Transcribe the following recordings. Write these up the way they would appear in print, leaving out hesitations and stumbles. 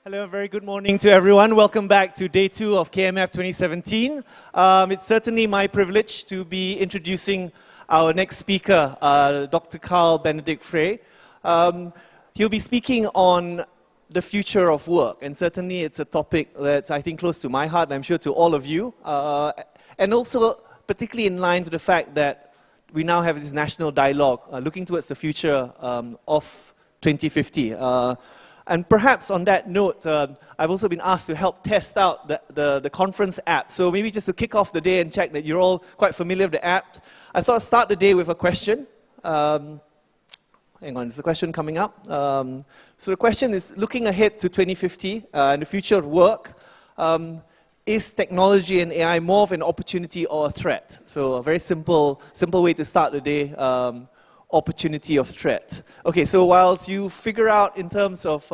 Hello, very good morning to everyone. Welcome back to day 2 of KMF2017. It's certainly my privilege to be introducing our next speaker, Dr. Benedikt Frey. He'll be speaking on the future of work, and certainly it's a topic that's, I think, close to my heart, and I'm sure to all of you, and also particularly in line to the fact that we now have this national dialogue looking towards the future of 2050. And perhaps on that note, I've also been asked to help test out the conference app. So maybe just to kick off the day and check that you're all quite familiar with the app, I thought I'd start the day with a question. Hang on, there's a question coming up. So the question is, looking ahead to 2050 and the future of work, is technology and AI more of an opportunity or a threat? So a very simple way to start the day. Opportunity of threat. Okay, so whilst you figure out in terms of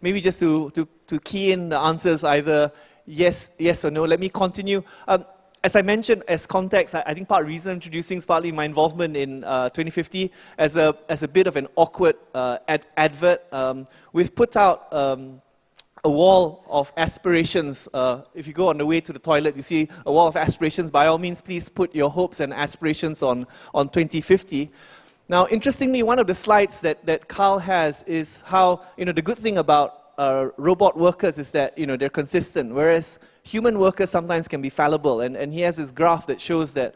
maybe just to key in the answers either yes or no, let me continue. As I mentioned, as context, I think part of the reason I'm introducing is partly my involvement in 2050 as a bit of an awkward advert. We've put out a wall of aspirations. If you go on the way to the toilet, you see a wall of aspirations. By all means, please put your hopes and aspirations on 2050. Now, interestingly, one of the slides that Carl has is how, the good thing about robot workers is that, they're consistent, whereas human workers sometimes can be fallible. And he has this graph that shows that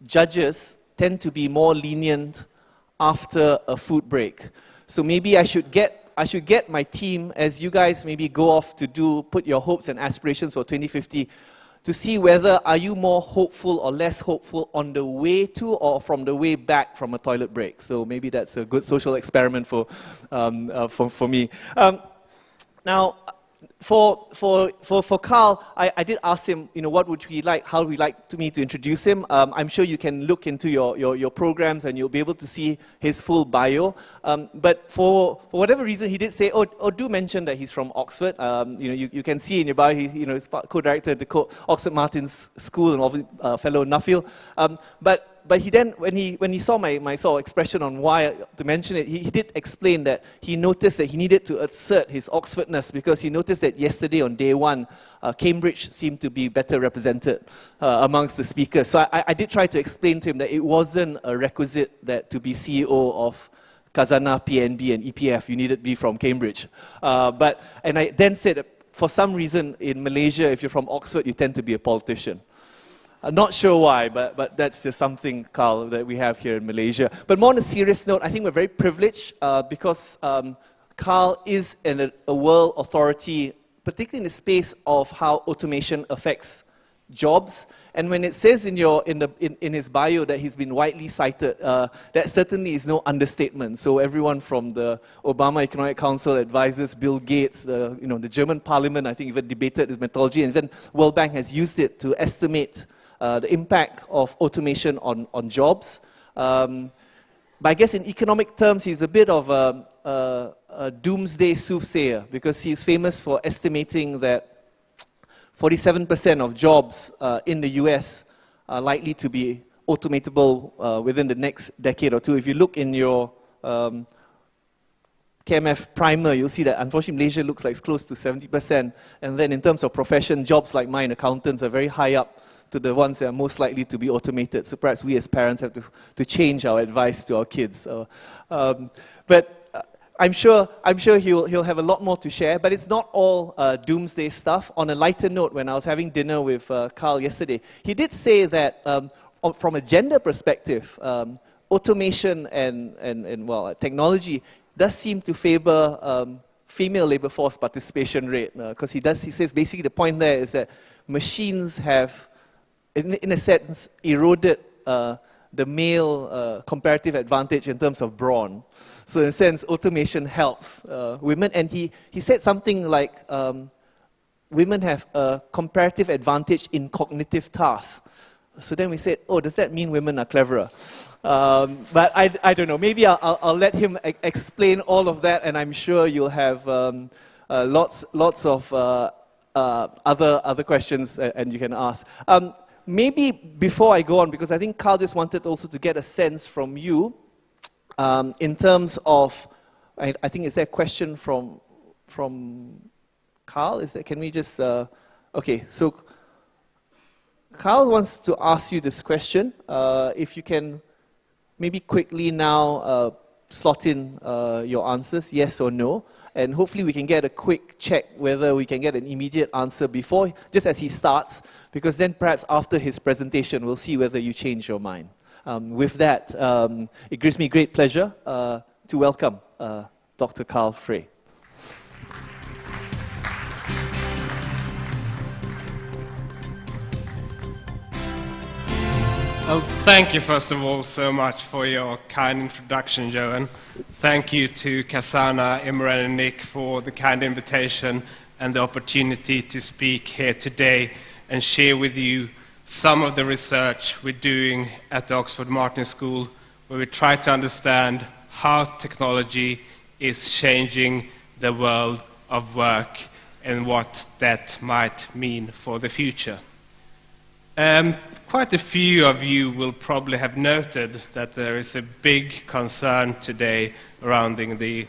judges tend to be more lenient after a food break. So maybe I should get my team, as you guys maybe go off to put your hopes and aspirations for 2050, to see whether are you more hopeful or less hopeful on the way to or from the way back from a toilet break. So maybe that's a good social experiment for me. Now, for Carl, I did ask him, what would he like, how would he like me to introduce him. I'm sure you can look into your programs and you'll be able to see his full bio. But for whatever reason, he did say, do mention that he's from Oxford. You can see in your bio, he's co-director at the Oxford Martin's School and fellow Nuffield. But he then, when he saw my sort of expression on why to mention it, he did explain that he noticed that he needed to assert his Oxfordness because he noticed that yesterday on day 1, Cambridge seemed to be better represented amongst the speakers. So I did try to explain to him that it wasn't a requisite that to be CEO of Khazanah, PNB and EPF, you needed to be from Cambridge. And I then said that for some reason in Malaysia, if you're from Oxford, you tend to be a politician. I'm not sure why, but that's just something, Carl, that we have here in Malaysia. But more on a serious note, I think we're very privileged because Carl is a world authority, particularly in the space of how automation affects jobs. And when it says in his bio that he's been widely cited, that certainly is no understatement. So everyone from the Obama Economic Council advisors, Bill Gates, the German Parliament, I think even debated his methodology, and then World Bank has used it to estimate the impact of automation on jobs. But I guess in economic terms, he's a bit of a doomsday soothsayer because he's famous for estimating that 47% of jobs in the US are likely to be automatable within the next decade or two. If you look in your KMF primer, you'll see that unfortunately Malaysia looks like it's close to 70%. And then in terms of profession, jobs like mine, accountants, are very high up to the ones that are most likely to be automated. So perhaps we as parents have to change our advice to our kids. But I'm sure he'll have a lot more to share, but it's not all doomsday stuff. On a lighter note, when I was having dinner with Carl yesterday, he did say that from a gender perspective, automation and technology does seem to favor female labor force participation rate. Because he says basically the point there is that machines have, in a sense, eroded the male comparative advantage in terms of brawn. So in a sense, automation helps women. And he said something like, women have a comparative advantage in cognitive tasks. So then we said, does that mean women are cleverer? But I don't know. Maybe I'll let him explain all of that, and I'm sure you'll have lots of other questions and you can ask. Maybe before I go on, because I think Carl just wanted also to get a sense from you in terms of, I think is there a question from from Carl. Can we just... okay, so Carl wants to ask you this question. If you can maybe quickly now slot in your answers, yes or no. And hopefully we can get a quick check whether we can get an immediate answer before, just as he starts, because then perhaps after his presentation, we'll see whether you change your mind. With that, it gives me great pleasure to welcome Dr. Carl Frey. Well, thank you, first of all, so much for your kind introduction, Johan. Thank you to Kasana, Imran, and Nick for the kind invitation and the opportunity to speak here today and share with you some of the research we're doing at the Oxford Martin School, where we try to understand how technology is changing the world of work and what that might mean for the future. Quite a few of you will probably have noted that there is a big concern today surrounding the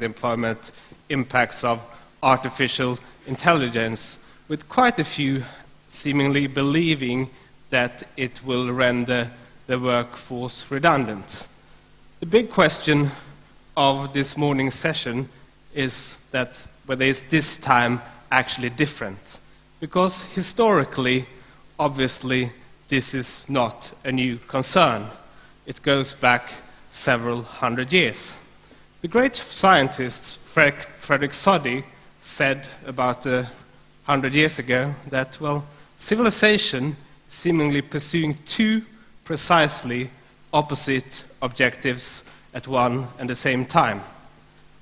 employment impacts of artificial intelligence, with quite a few seemingly believing that it will render the workforce redundant. The big question of this morning's session is that whether it's this time actually different. Because historically, obviously, this is not a new concern. It goes back several hundred years. The great scientist Frederick Soddy said about 100 years ago that, well, civilization seemingly pursuing two precisely opposite objectives at one and the same time.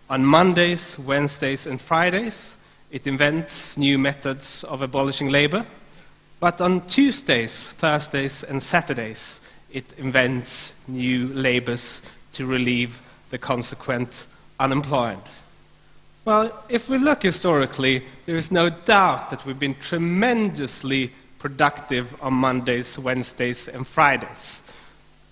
On Mondays, Wednesdays, and Fridays, it invents new methods of abolishing labor. But on Tuesdays, Thursdays, and Saturdays, it invents new labors to relieve the consequent unemployed. Well, if we look historically, there is no doubt that we've been tremendously productive on Mondays, Wednesdays, and Fridays.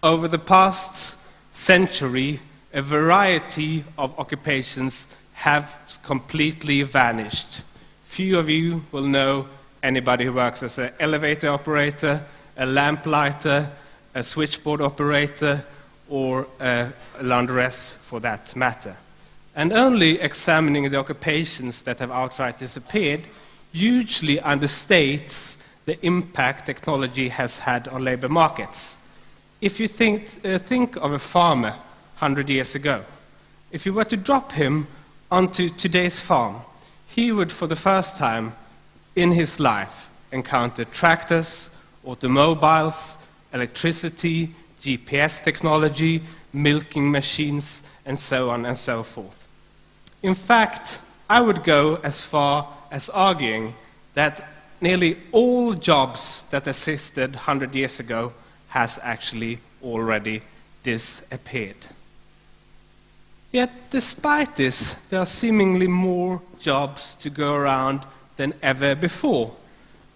Over the past century, a variety of occupations have completely vanished. Few of you will know anybody who works as an elevator operator, a lamplighter, a switchboard operator, or a laundress for that matter. And only examining the occupations that have outright disappeared hugely understates the impact technology has had on labor markets. If you think of a farmer 100 years ago, if you were to drop him onto today's farm, he would, for the first time in his life, encounter tractors, automobiles, electricity, GPS technology, milking machines, and so on and so forth. In fact, I would go as far as arguing that nearly all jobs that existed 100 years ago has actually already disappeared. Yet, despite this, there are seemingly more jobs to go around than ever before.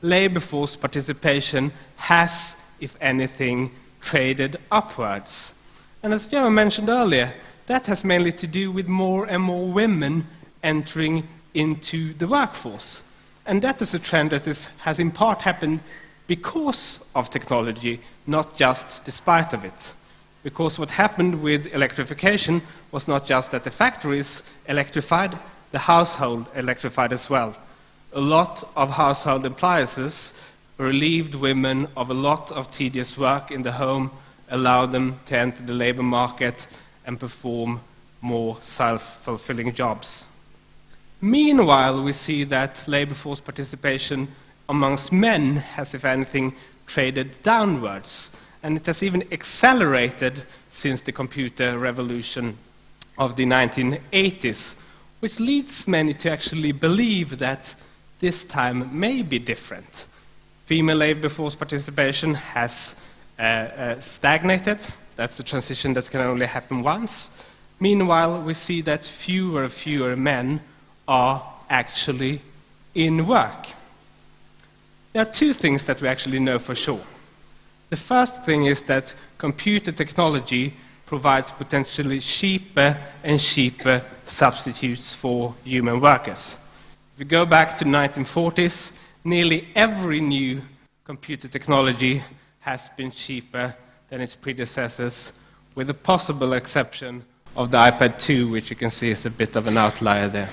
Labor force participation has, if anything, traded upwards. And as Johan mentioned earlier, that has mainly to do with more and more women entering into the workforce. And that is a trend that has in part happened because of technology, not just despite of it. Because what happened with electrification was not just that the factories electrified, the household electrified as well. A lot of household appliances relieved women of a lot of tedious work in the home, allowed them to enter the labor market and perform more self-fulfilling jobs. Meanwhile, we see that labor force participation amongst men has, if anything, traded downwards, and it has even accelerated since the computer revolution of the 1980s, which leads many to actually believe that this time may be different. Female labor force participation has stagnated. That's a transition that can only happen once. Meanwhile, we see that fewer men are actually in work. There are two things that we actually know for sure. The first thing is that computer technology provides potentially cheaper and cheaper substitutes for human workers. If we go back to the 1940s, nearly every new computer technology has been cheaper than its predecessors, with the possible exception of the iPad 2, which you can see is a bit of an outlier there.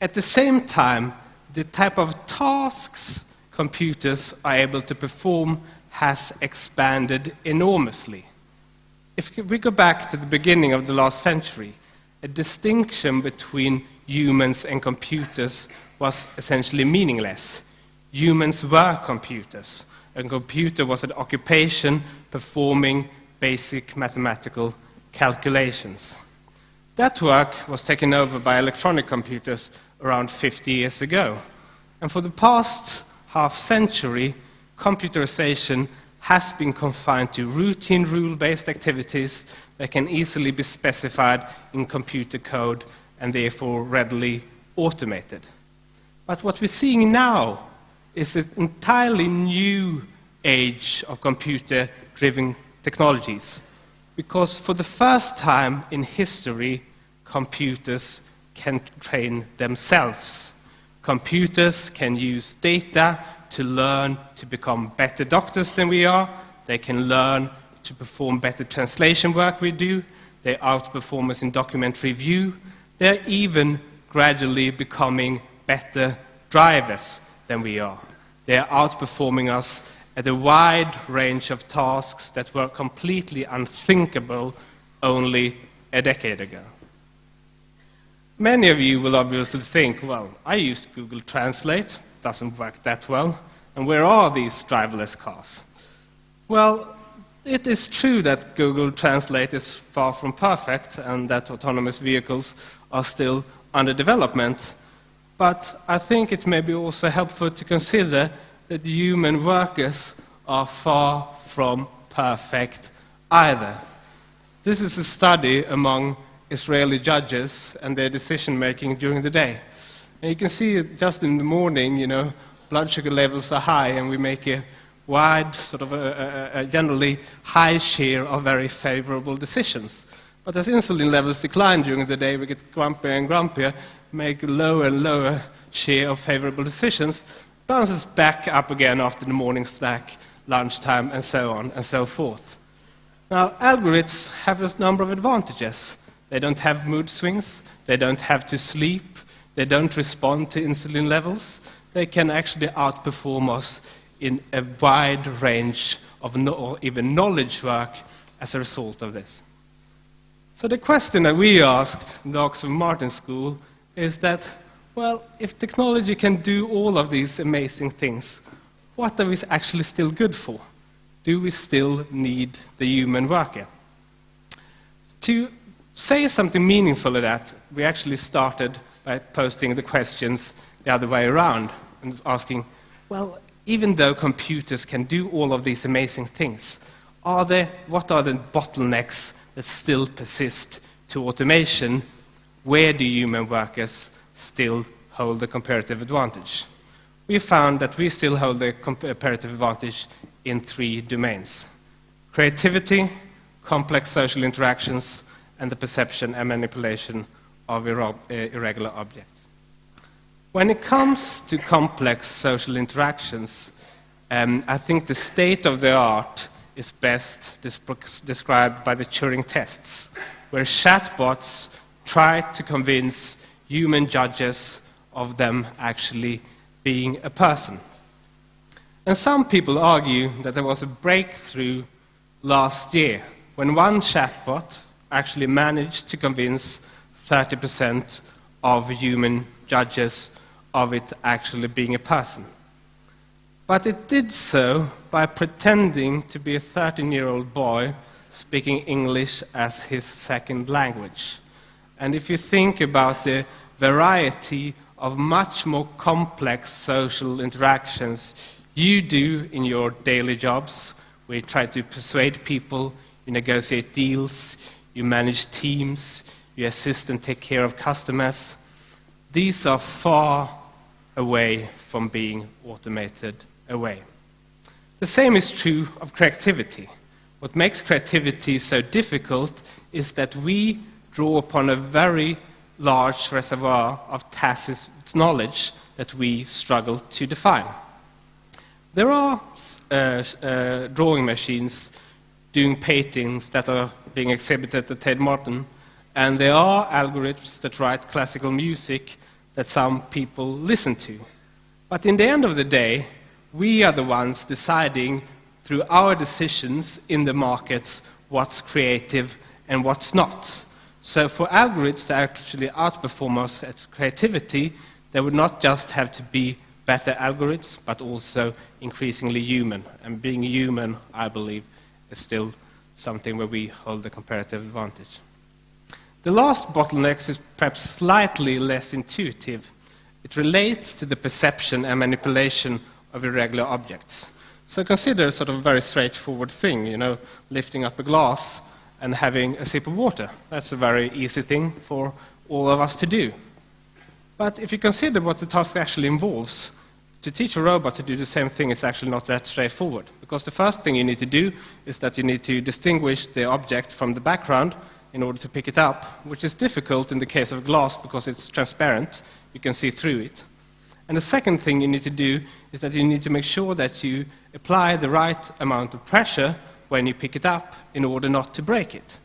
At the same time, the type of tasks computers are able to perform has expanded enormously. If we go back to the beginning of the last century, a distinction between humans and computers was essentially meaningless. Humans were computers. A computer was an occupation performing basic mathematical calculations. That work was taken over by electronic computers around 50 years ago. And for the past half-century, computerization has been confined to routine rule-based activities that can easily be specified in computer code and therefore readily automated. But what we're seeing now is an entirely new age of computer-driven technologies, because for the first time in history, computers can train themselves. Computers can use data to learn to become better doctors than we are. They can learn to perform better translation work we do. They outperform us in document review. They're even gradually becoming better drivers than we are. They're outperforming us at a wide range of tasks that were completely unthinkable only a decade ago. Many of you will obviously think, well, I used Google Translate, doesn't work that well, and where are these driverless cars? Well, it is true that Google Translate is far from perfect and that autonomous vehicles are still under development, but I think it may be also helpful to consider that human workers are far from perfect either. This is a study among Israeli judges and their decision-making during the day. And you can see just in the morning, blood sugar levels are high and we make a wide, sort of a generally high share of very favorable decisions. But as insulin levels decline during the day, we get grumpier and grumpier, make a lower and lower share of favorable decisions, bounces back up again after the morning snack, lunchtime, and so on and so forth. Now, algorithms have a number of advantages. They don't have mood swings, they don't have to sleep, they don't respond to insulin levels. They can actually outperform us in a wide range of even knowledge work as a result of this. So the question that we asked in the Oxford Martin School is that, well, if technology can do all of these amazing things, what are we actually still good for? Do we still need the human worker? To say something meaningful to that, we actually started by posting the questions the other way around and asking, well, even though computers can do all of these amazing things, what are the bottlenecks that still persist to automation? Where do human workers still hold a comparative advantage? We found that we still hold a comparative advantage in 3 domains: creativity, complex social interactions, and the perception and manipulation of irregular objects. When it comes to complex social interactions, I think the state of the art is best described by the Turing tests, where chatbots try to convince human judges of them actually being a person. And some people argue that there was a breakthrough last year when one chatbot actually managed to convince 30% of human judges of it actually being a person. But it did so by pretending to be a 13-year-old boy speaking English as his second language. And if you think about the variety of much more complex social interactions you do in your daily jobs, where you try to persuade people, you negotiate deals, you manage teams, you assist and take care of customers, these are far away from being automated away. The same is true of creativity. What makes creativity so difficult is that we draw upon a very large reservoir of tacit knowledge that we struggle to define. There are drawing machines doing paintings that are being exhibited at Tate Modern, and there are algorithms that write classical music that some people listen to. But in the end of the day, we are the ones deciding through our decisions in the markets what's creative and what's not. So for algorithms to actually outperform us at creativity, they would not just have to be better algorithms, but also increasingly human. And being human, I believe, is still something where we hold the comparative advantage. The last bottleneck is perhaps slightly less intuitive. It relates to the perception and manipulation of irregular objects. So consider a sort of very straightforward thing, lifting up a glass and having a sip of water. That's a very easy thing for all of us to do. But if you consider what the task actually involves, to teach a robot to do the same thing is actually not that straightforward. Because the first thing you need to do is that you need to distinguish the object from the background in order to pick it up, which is difficult in the case of glass because it's transparent. You can see through it. And the second thing you need to do is that you need to make sure that you apply the right amount of pressure when you pick it up in order not to break it.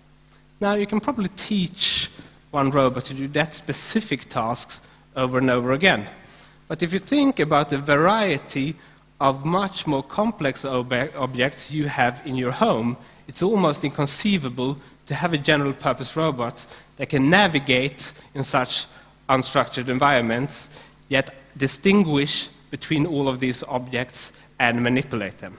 Now, you can probably teach one robot to do that specific tasks over and over again. But if you think about the variety of much more complex objects you have in your home, it's almost inconceivable to have a general-purpose robot that can navigate in such unstructured environments, yet distinguish between all of these objects and manipulate them.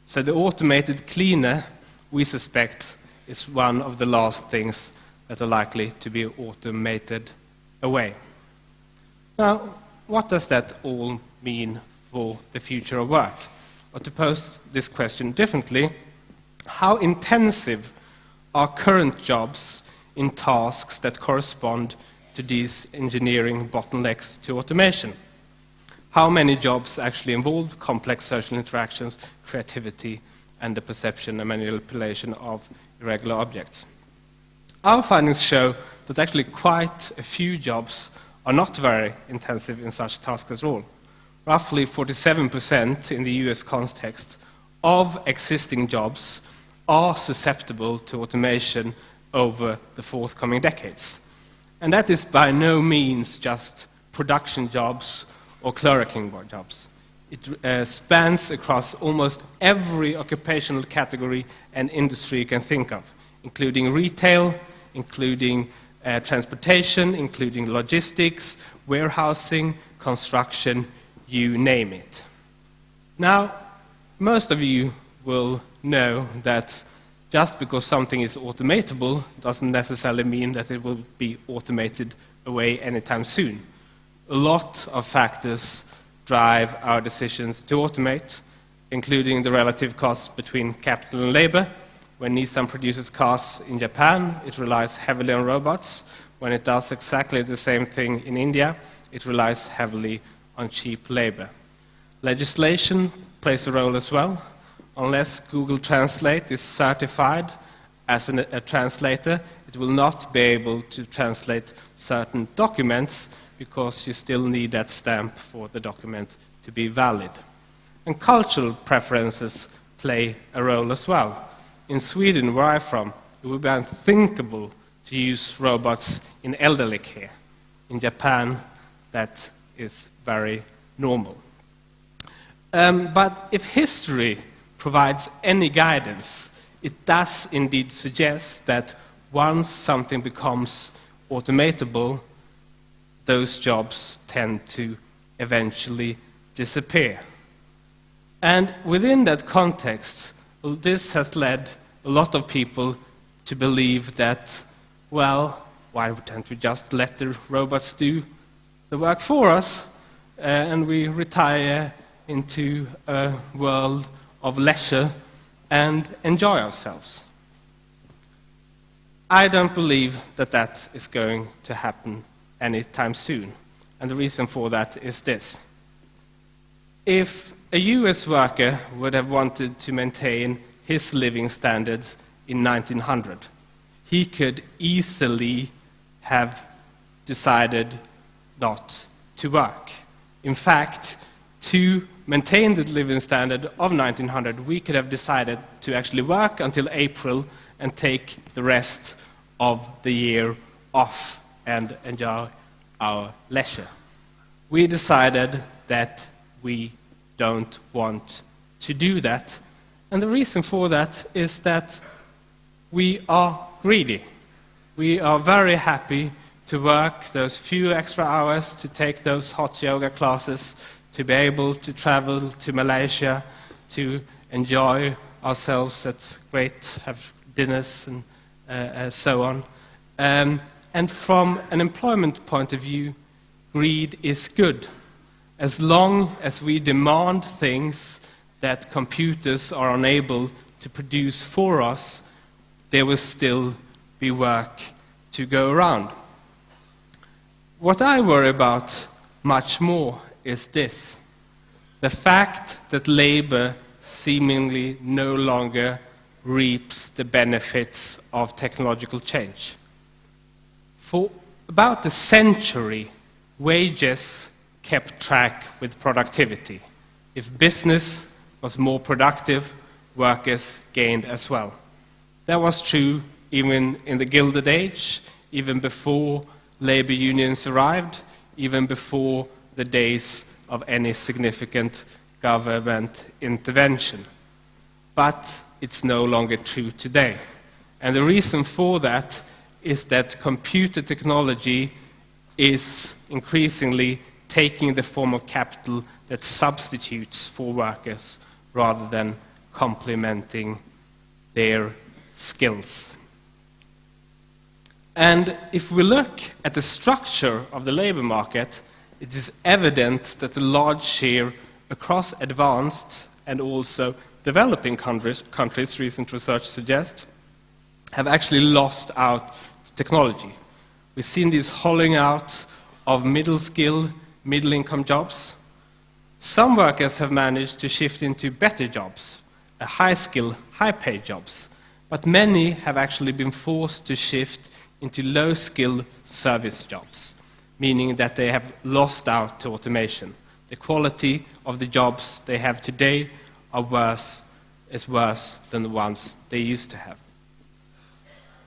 So the automated cleaner, we suspect, is one of the last things that are likely to be automated away. Now, what does that all mean for the future of work? Or to pose this question differently, how intensive are current jobs in tasks that correspond to these engineering bottlenecks to automation? How many jobs actually involve complex social interactions, creativity, and the perception and manipulation of irregular objects? Our findings show that actually quite a few jobs are not very intensive in such tasks at all. Roughly 47% in the US context of existing jobs are susceptible to automation over the forthcoming decades. And that is by no means just production jobs or clericing jobs. It spans across almost every occupational category and industry you can think of, including retail, including transportation, including logistics, warehousing, construction, you name it. Now, most of you will know that just because something is automatable doesn't necessarily mean that it will be automated away anytime soon. A lot of factors drive our decisions to automate, including the relative cost between capital and labor. When Nissan produces cars in Japan, it relies heavily on robots. When it does exactly the same thing in India, it relies heavily on cheap labor. Legislation plays a role as well. Unless Google Translate is certified as a translator, it will not be able to translate certain documents because you still need that stamp for the document to be valid. And cultural preferences play a role as well. In Sweden, where I'm from, it would be unthinkable to use robots in elderly care. In Japan, that is very normal. But if history provides any guidance, it does indeed suggest that once something becomes automatable, those jobs tend to eventually disappear. And within that context, this has led a lot of people to believe that, well, why don't we just let the robots do the work for us, and we retire into a world of leisure and enjoy ourselves? I don't believe that that is going to happen anytime soon. And the reason for that is this. If a US worker would have wanted to maintain his living standards in 1900. He could easily have decided not to work. In fact, to maintain the living standard of 1900, we could have decided to actually work until April and take the rest of the year off and enjoy our leisure. We decided that we don't want to do that. And the reason for that is that we are greedy. We are very happy to work those few extra hours, to take those hot yoga classes, to be able to travel to Malaysia, to enjoy ourselves at great have dinners and so on. And from an employment point of view, greed is good. As long as we demand things that computers are unable to produce for us, there will still be work to go around. What I worry about much more is this: the fact that labor seemingly no longer reaps the benefits of technological change. For about a century, wages kept track with productivity. If business was more productive, workers gained as well. That was true even in the Gilded Age, even before labor unions arrived, even before the days of any significant government intervention. But it's no longer true today. And the reason for that is that computer technology is increasingly taking the form of capital that substitutes for workers rather than complementing their skills. And if we look at the structure of the labor market, it is evident that a large share across advanced and also developing countries, recent research suggests, have actually lost out to technology. We've seen this hollowing out of middle-skill, middle-income jobs. Some workers have managed to shift into better jobs, high-skill, high-paid jobs, but many have actually been forced to shift into low-skill service jobs, meaning that they have lost out to automation. The quality of the jobs they have today is worse than the ones they used to have.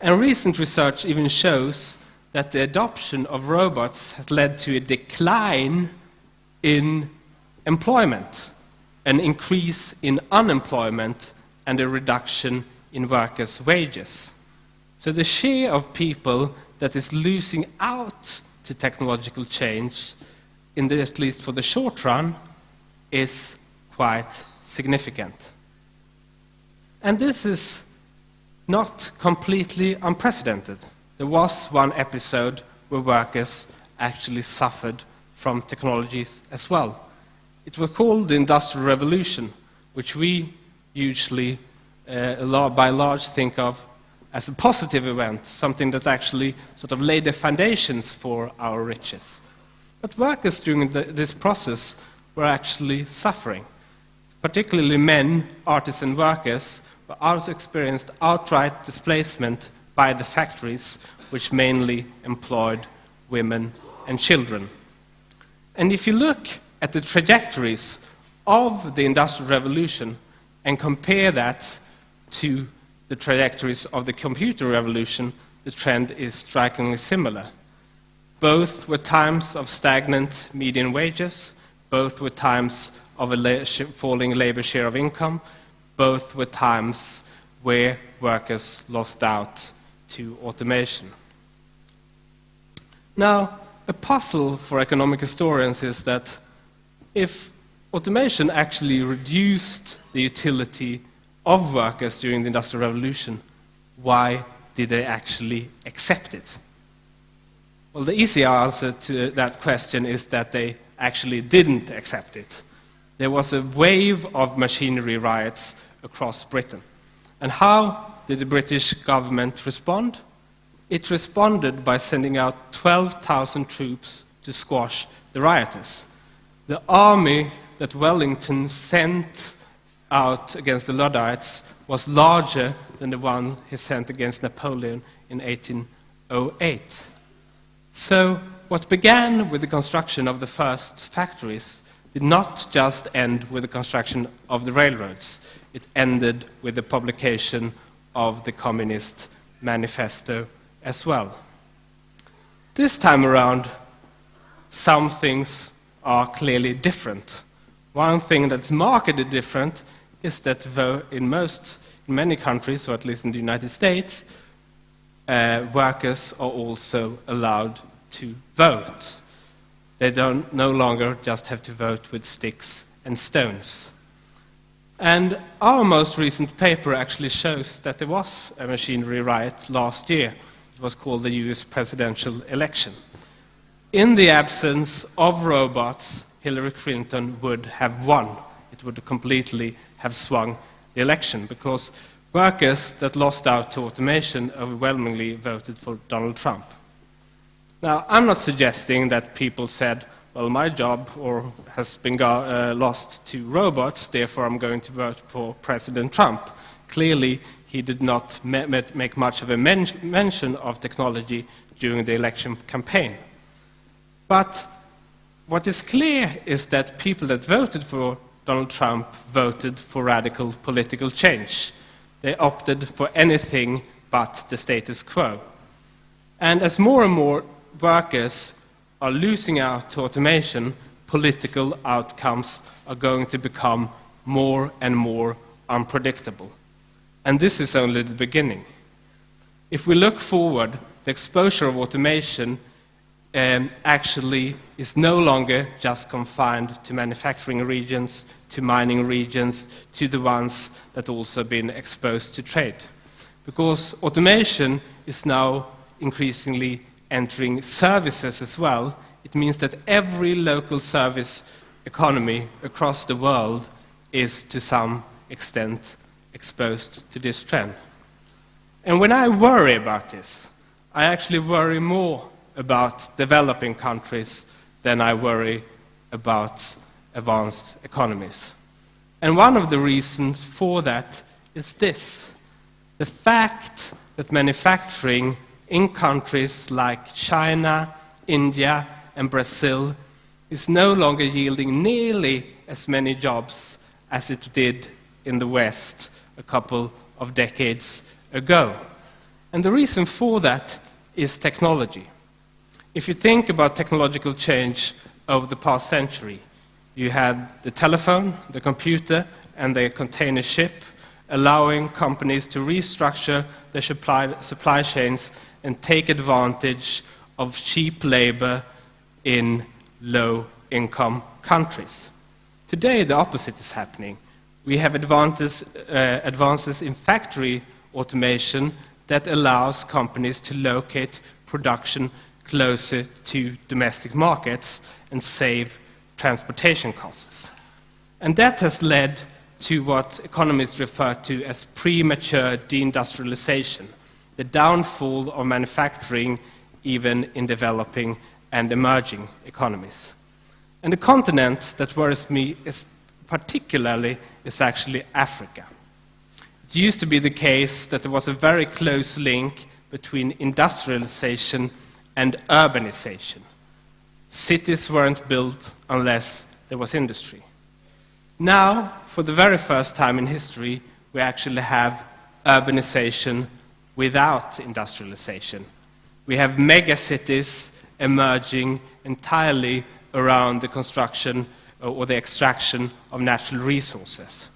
And recent research even shows that the adoption of robots has led to a decline in employment, an increase in unemployment, and a reduction in workers' wages. So the share of people that is losing out to technological change, at least for the short run, is quite significant. And this is not completely unprecedented. There was one episode where workers actually suffered from technologies as well. It was called the Industrial Revolution, which we usually, by and large, think of as a positive event, something that actually sort of laid the foundations for our riches. But workers during this process were actually suffering. Particularly men, artisan workers, were also experienced outright displacement by the factories, which mainly employed women and children. And if you look at the trajectories of the Industrial Revolution and compare that to the trajectories of the Computer Revolution, the trend is strikingly similar. Both were times of stagnant median wages, both were times of a falling labor share of income, both were times where workers lost out to automation. Now, a puzzle for economic historians is that if automation actually reduced the utility of workers during the Industrial Revolution, why did they actually accept it? Well, the easy answer to that question is that they actually didn't accept it. There was a wave of machinery riots across Britain. And how did the British government respond? It responded by sending out 12,000 troops to squash the rioters. The army that Wellington sent out against the Luddites was larger than the one he sent against Napoleon in 1808. So what began with the construction of the first factories did not just end with the construction of the railroads. It ended with the publication of the Communist Manifesto as well. This time around, some things are clearly different. One thing that's markedly different is that in many countries, or at least in the United States, workers are also allowed to vote. They no longer just have to vote with sticks and stones. And our most recent paper actually shows that there was a machinery riot last year. It was called the US presidential election. In the absence of robots, Hillary Clinton would have won. It would completely have swung the election because workers that lost out to automation overwhelmingly voted for Donald Trump. Now, I'm not suggesting that people said, well, my job has been lost to robots, therefore I'm going to vote for President Trump. Clearly, he did not make much of a mention of technology during the election campaign. But what is clear is that people that voted for Donald Trump voted for radical political change. They opted for anything but the status quo. And as more and more workers are losing out to automation, political outcomes are going to become more and more unpredictable. And this is only the beginning. If we look forward, the exposure of automation actually is no longer just confined to manufacturing regions, to mining regions, to the ones that also been exposed to trade. Because automation is now increasingly entering services as well. It means that every local service economy across the world is to some extent exposed to this trend. And when I worry about this, I actually worry more about developing countries than I worry about advanced economies. And one of the reasons for that is this: the fact that manufacturing in countries like China, India, and Brazil is no longer yielding nearly as many jobs as it did in the West a couple of decades ago. And the reason for that is technology. If you think about technological change over the past century, you had the telephone, the computer, and the container ship, allowing companies to restructure their supply chains and take advantage of cheap labor in low-income countries. Today, the opposite is happening. We have advances in factory automation that allows companies to locate production closer to domestic markets and save transportation costs. And that has led to what economists refer to as premature deindustrialization, the downfall of manufacturing even in developing and emerging economies. And the continent that worries me particularly is actually Africa. It used to be the case that there was a very close link between industrialization and urbanization. Cities weren't built unless there was industry. Now, for the very first time in history, we actually have urbanization without industrialization. We have megacities emerging entirely around the construction or the extraction of natural resources.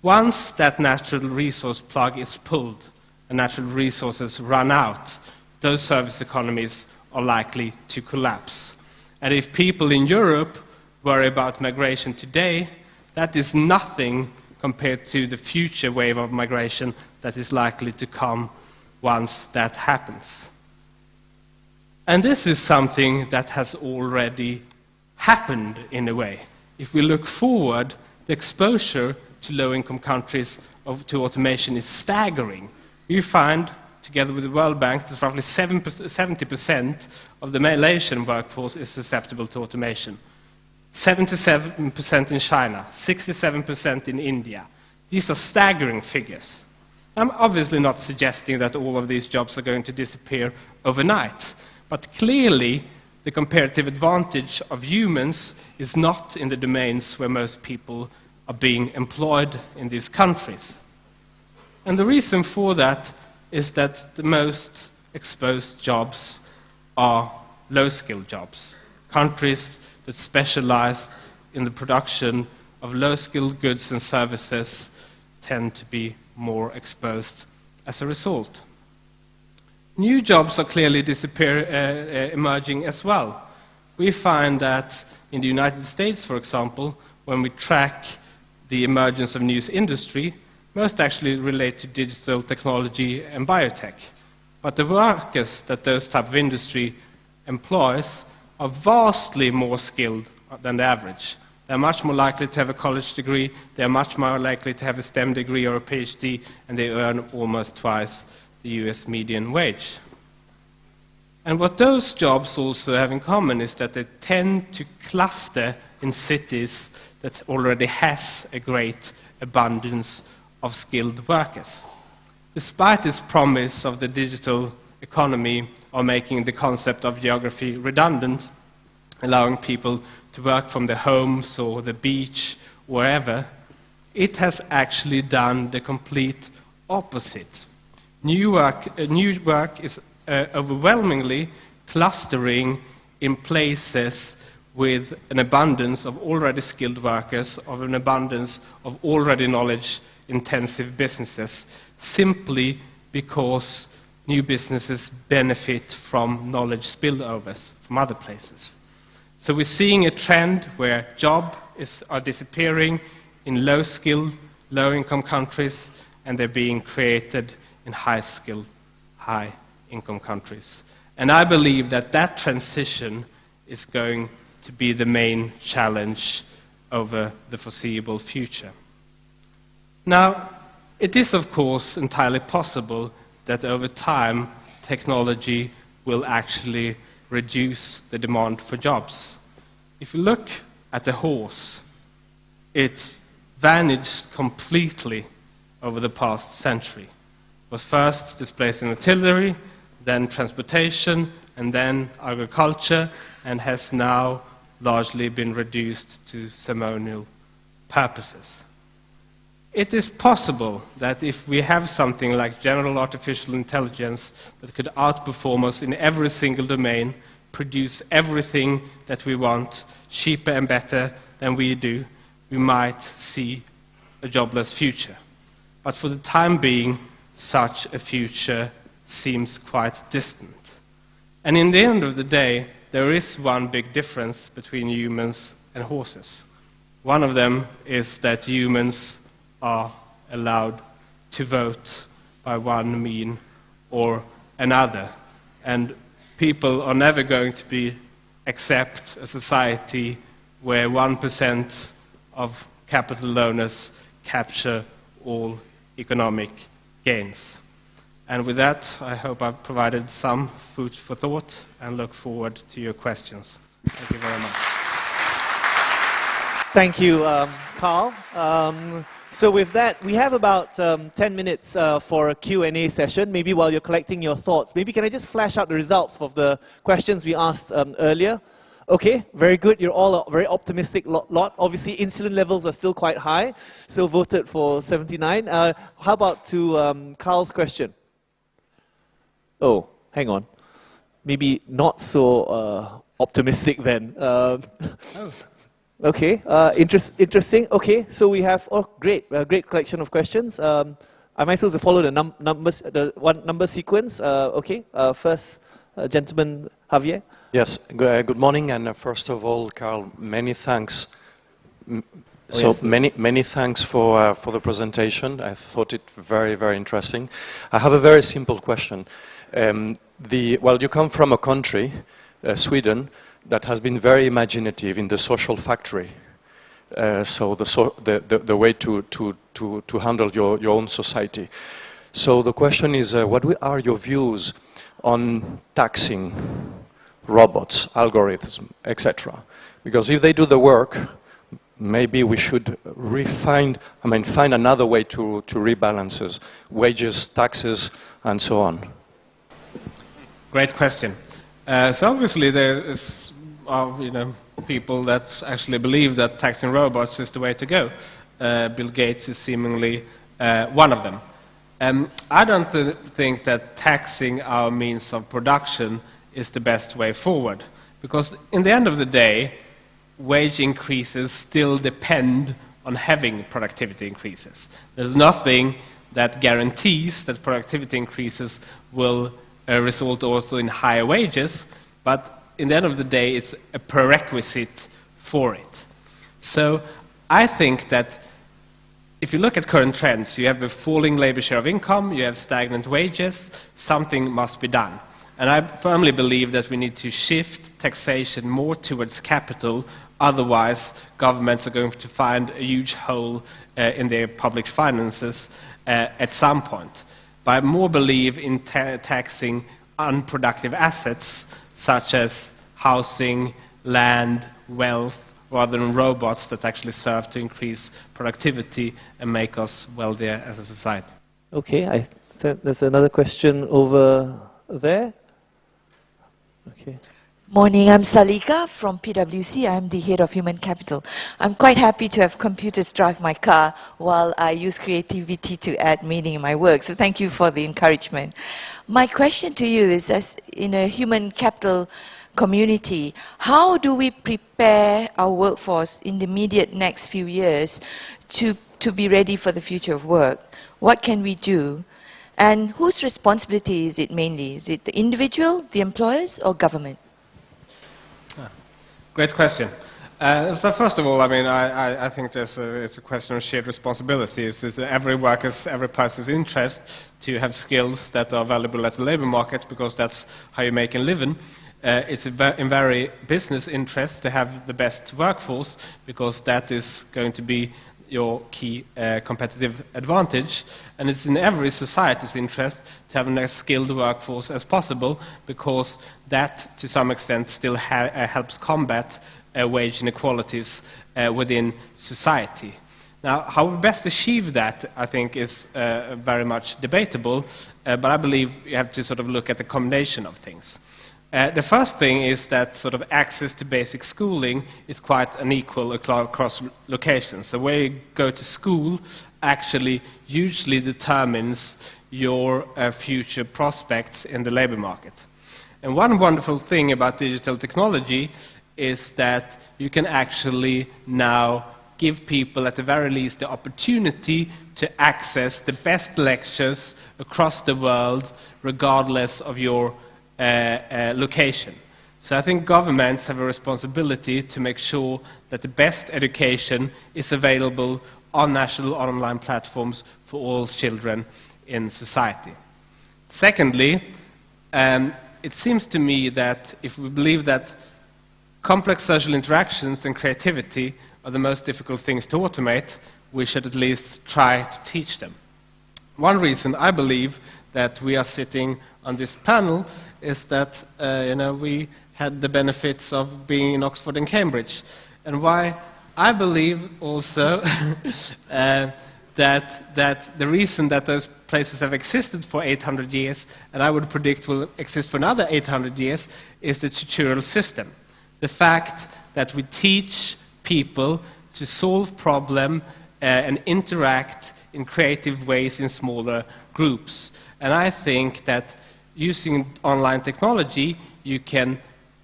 Once that natural resource plug is pulled and natural resources run out, those service economies are likely to collapse. And if people in Europe worry about migration today, that is nothing compared to the future wave of migration that is likely to come once that happens. And this is something that has already happened in a way. If we look forward, the exposure to low-income countries to automation is staggering. We find, together with the World Bank, that roughly 70% of the Malaysian workforce is susceptible to automation. 77% in China, 67% in India. These are staggering figures. I'm obviously not suggesting that all of these jobs are going to disappear overnight, but clearly the comparative advantage of humans is not in the domains where most people are being employed in these countries. And the reason for that is that the most exposed jobs are low-skilled jobs. Countries that specialize in the production of low-skilled goods and services tend to be more exposed as a result. New jobs are clearly emerging as well. We find that in the United States, for example, when we track the emergence of new industry, most actually relate to digital technology and biotech. But the workers that those type of industry employs are vastly more skilled than the average. They're much more likely to have a college degree, they're much more likely to have a STEM degree or a PhD, and they earn almost twice the US median wage. And what those jobs also have in common is that they tend to cluster in cities that already has a great abundance of skilled workers. Despite this promise of the digital economy of making the concept of geography redundant, allowing people to work from their homes or the beach, wherever, it has actually done the complete opposite. New work is overwhelmingly clustering in places with an abundance of already skilled workers, of an abundance of already knowledge-intensive businesses, simply because new businesses benefit from knowledge spillovers from other places. So we're seeing a trend where jobs are disappearing in low-skilled, low-income countries, and they're being created in high-skilled, high-income countries. And I believe that that transition is going to be the main challenge over the foreseeable future. Now, it is, of course, entirely possible that over time, technology will actually reduce the demand for jobs. If you look at the horse, it vanished completely over the past century. It was first displaced in artillery, then transportation, and then agriculture, and has now largely been reduced to ceremonial purposes. It is possible that if we have something like general artificial intelligence that could outperform us in every single domain, produce everything that we want, cheaper and better than we do, we might see a jobless future. But for the time being, such a future seems quite distant. And in the end of the day, there is one big difference between humans and horses. One of them is that humans are allowed to vote by one mean or another. And people are never going to accept a society where 1% of capital owners capture all economic gains. And with that, I hope I've provided some food for thought and look forward to your questions. Thank you very much. Thank you, Carl. So with that, we have about 10 minutes for a Q&A session. Maybe while you're collecting your thoughts, maybe can I just flash out the results of the questions we asked earlier? Okay, very good. You're all a very optimistic lot. Obviously, insulin levels are still quite high. Still voted for 79. How about to Carl's question? Oh, hang on. Maybe not so optimistic then. Okay, interesting. Okay, so we have great collection of questions. Am I supposed to follow the number sequence? Okay, first gentleman Javier. Yes. Good morning, and first of all, Carl, many thanks. Many thanks for the presentation. I thought it very interesting. I have a very simple question. You come from a country, Sweden, that has been very imaginative in the social factory. So the way to handle your own society. So the question is, what are your views on taxing robots, algorithms, etc. Because if they do the work, maybe we should find another way to rebalance wages, taxes, and so on. Great question. So obviously there is, people that actually believe that taxing robots is the way to go. Bill Gates is seemingly one of them. I don't think that taxing our means of production is the best way forward, because in the end of the day, wage increases still depend on having productivity increases. There's nothing that guarantees that productivity increases will result also in higher wages, but in the end of the day, it's a prerequisite for it. So I think that if you look at current trends, you have a falling labor share of income, you have stagnant wages, something must be done. And I firmly believe that we need to shift taxation more towards capital, otherwise governments are going to find a huge hole in their public finances at some point. But I more believe in taxing unproductive assets, such as housing, land, wealth, rather than robots that actually serve to increase productivity and make us wealthier as a society. Okay, there's another question over there. Okay. Morning, I'm Salika from PwC. I'm the head of human capital. I'm quite happy to have computers drive my car while I use creativity to add meaning in my work. So thank you for the encouragement. My question to you is, as in a human capital community, how do we prepare our workforce in the immediate next few years to be ready for the future of work? What can we do? And whose responsibility is it mainly? Is it the individual, the employers, or government? Great question. So first of all, I think it's a question of shared responsibility. It's every person's interest to have skills that are valuable at the labor market, because that's how you make a living. It's in very business interest to have the best workforce, because that is going to be your key competitive advantage. And it's in every society's interest to have as skilled workforce as possible, because that, to some extent, still helps combat wage inequalities within society. Now, how we best achieve that, I think, is very much debatable, but I believe you have to sort of look at the combination of things. The first thing is that sort of access to basic schooling is quite unequal across locations. The way you go to school actually usually determines your future prospects in the labor market. And one wonderful thing about digital technology is that you can actually now give people, at the very least, the opportunity to access the best lectures across the world, regardless of your location. So I think governments have a responsibility to make sure that the best education is available on national online platforms for all children in society. Secondly, it seems to me that if we believe that complex social interactions and creativity are the most difficult things to automate, we should at least try to teach them. One reason I believe that we are sitting on this panel is that we had the benefits of being in Oxford and Cambridge. And why I believe also that the reason that those places have existed for 800 years, and I would predict will exist for another 800 years, is the tutorial system. The fact that we teach people to solve problems and interact in creative ways in smaller groups. And I think that using online technology, you can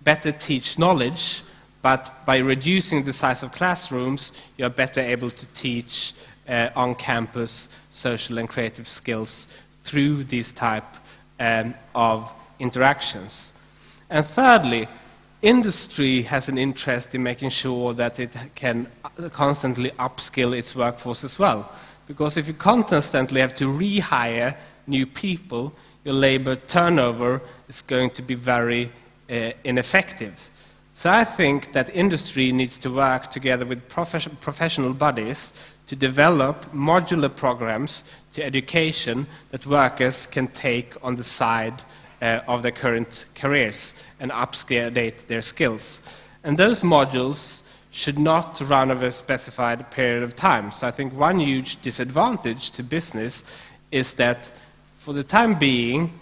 better teach knowledge, but by reducing the size of classrooms, you're better able to teach on-campus social and creative skills through these type of interactions. And thirdly, industry has an interest in making sure that it can constantly upskill its workforce as well. Because if you constantly have to rehire new people, your labor turnover is going to be very ineffective. So I think that industry needs to work together with professional bodies to develop modular programs to education that workers can take on the side of their current careers and update their skills. And those modules should not run over a specified period of time. So I think one huge disadvantage to business is that for the time being,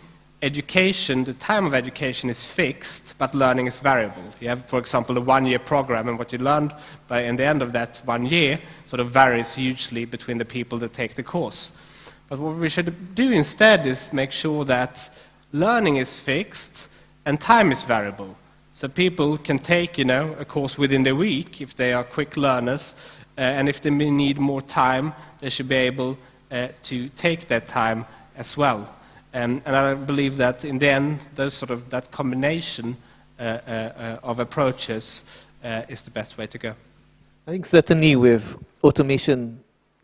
education, the time of education is fixed, but learning is variable. You have, for example, a one-year program, and what you learned in the end of that 1 year sort of varies hugely between the people that take the course. But what we should do instead is make sure that learning is fixed and time is variable. So people can take, a course within the week if they are quick learners, and if they may need more time, they should be able to take that time as well. And I believe that in the end, that combination of approaches is the best way to go. I think certainly with automation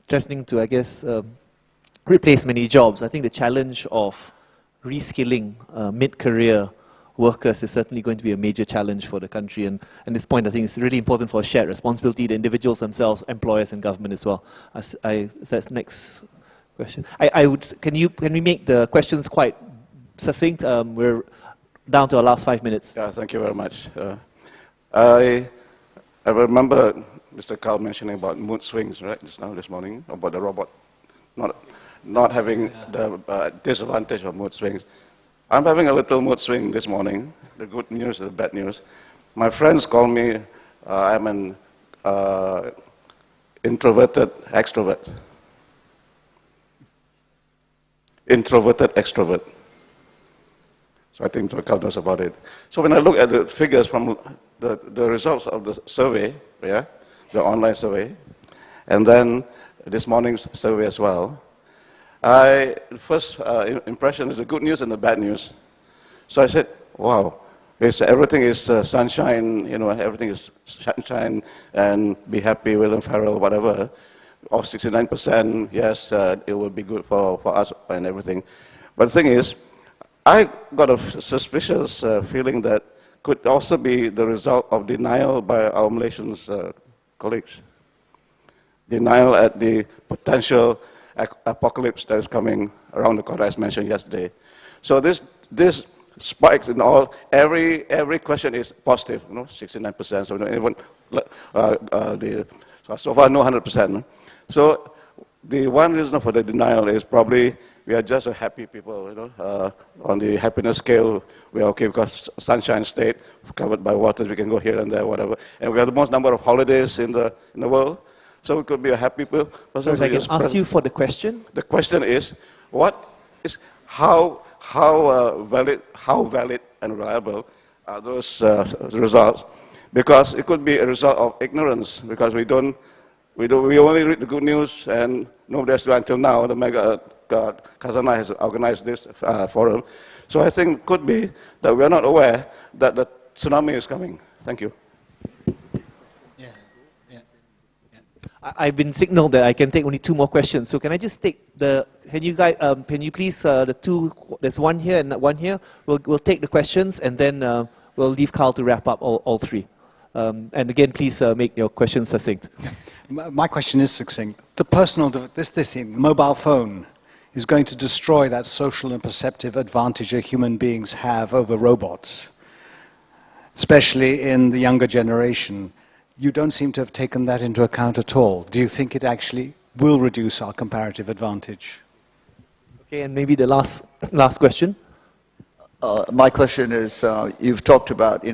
threatening to, replace many jobs, I think the challenge of reskilling mid-career workers is certainly going to be a major challenge for the country. And at this point, I think it's really important for shared responsibility, the individuals themselves, employers and government as well. That's next question. Can we make the questions quite succinct? We're down to our last 5 minutes. Yeah, thank you very much. I remember Mr. Carl mentioning about mood swings, right, this morning, about the robot not having the disadvantage of mood swings. I'm having a little mood swing this morning, the good news and the bad news. My friends call me, I'm an introverted extrovert. Introverted extrovert. So I think Carl knows about it. So when I look at the figures from the results of the survey, the online survey, and then this morning's survey as well, first impression is the good news and the bad news. So I said, wow, everything is sunshine, everything is sunshine, and be happy, William Farrell, whatever. Or 69%, yes, it will be good for us and everything. But the thing is, I got a suspicious feeling that could also be the result of denial by our Malaysian colleagues. Denial at the potential apocalypse that is coming around the corner, as mentioned yesterday. So this spikes in all, every question is positive, 69%, so even, so far no 100%. So the one reason for the denial is probably we are just a happy people, on the happiness scale, we are okay because sunshine state, covered by waters, we can go here and there, whatever. And we have the most number of holidays in the world. So we could be a happy people. So if I can ask you for the question? The question is, how valid and reliable are those results? Because it could be a result of ignorance, because we only read the good news, and nobody has to until now. The mega Khazanah has organized this forum. So I think it could be that we are not aware that the tsunami is coming. Thank you. I've been signaled that I can take only 2 more questions. So can I just take can you please, there's one here and one here. We'll take the questions and then we'll leave Carl to wrap up all 3. And again, please make your questions succinct. My question is succinct. This thing, the mobile phone, is going to destroy that social and perceptive advantage that human beings have over robots, especially in the younger generation. You don't seem to have taken that into account at all. Do you think it actually will reduce our comparative advantage? Okay, and maybe the last question. My question is, you've talked about,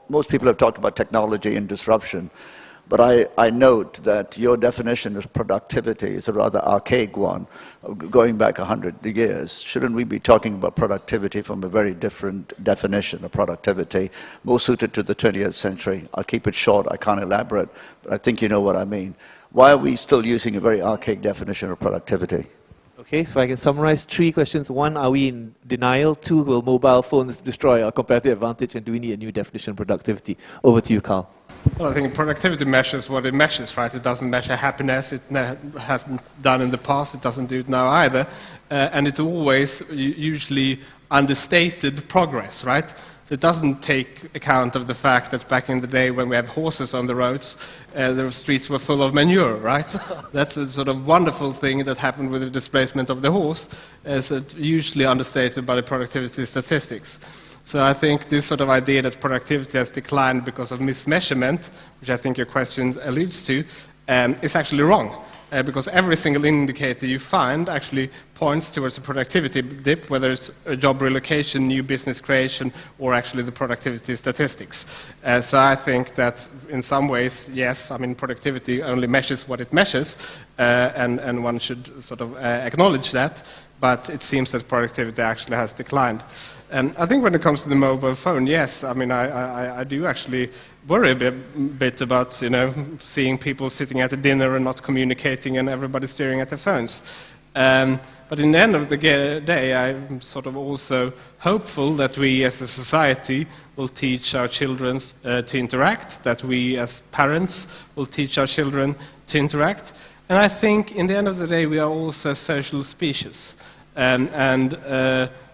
most people have talked about technology and disruption, but I note that your definition of productivity is a rather archaic one, going back 100 years. Shouldn't we be talking about productivity from a very different definition of productivity, more suited to the 20th century? I'll keep it short, I can't elaborate, but I think you know what I mean. Why are we still using a very archaic definition of productivity? Okay, so I can summarize 3 questions. 1, are we in denial? 2, will mobile phones destroy our competitive advantage? And do we need a new definition of productivity? Over to you, Carl. Well, I think productivity measures what it measures, right? It doesn't measure happiness. It hasn't done in the past. It doesn't do it now either. And it's always usually understated progress, right? So it doesn't take account of the fact that back in the day when we had horses on the roads, the streets were full of manure, right? That's a sort of wonderful thing that happened with the displacement of the horse, as usually understated by the productivity statistics. So I think this sort of idea that productivity has declined because of mismeasurement, which I think your question alludes to, is actually wrong. Because every single indicator you find actually points towards a productivity dip, whether it's a job relocation, new business creation, or actually the productivity statistics. So I think that in some ways, yes, I mean, productivity only measures what it measures, and one should sort of acknowledge that, but it seems that productivity actually has declined. I think when it comes to the mobile phone, yes, I mean, I do actually worry a bit about, you know, seeing people sitting at a dinner and not communicating and everybody staring at their phones. But in the end of the day, I'm sort of also hopeful that we as a society will teach our children to interact, that we as parents will teach our children to interact. And I think in the end of the day, we are also a social species.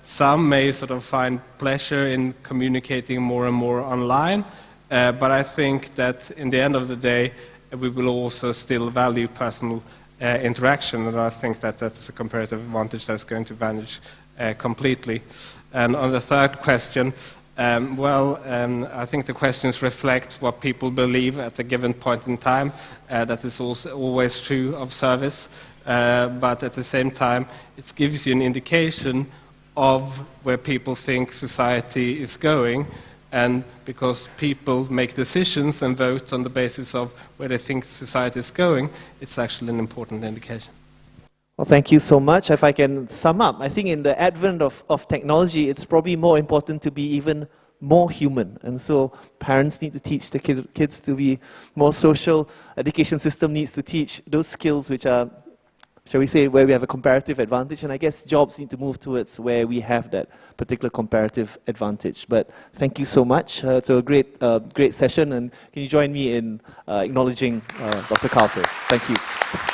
Some may sort of find pleasure in communicating more and more online, but I think that in the end of the day, we will also still value personal interaction, and I think that that's a comparative advantage that's going to vanish completely. And on the third question, I think the questions reflect what people believe at a given point in time. That is also always true of service, but at the same time, it gives you an indication of where people think society is going, and because people make decisions and vote on the basis of where they think society is going, it's actually an important indication. Well, thank you so much. If I can sum up, I think in the advent of technology, it's probably more important to be even more human. And so parents need to teach the kids to be more social. Education system needs to teach those skills which are, shall we say, where we have a comparative advantage, and I guess jobs need to move towards where we have that particular comparative advantage. But thank you so much. It's a great session, and can you join me in acknowledging Dr. Carl Frey? Thank you.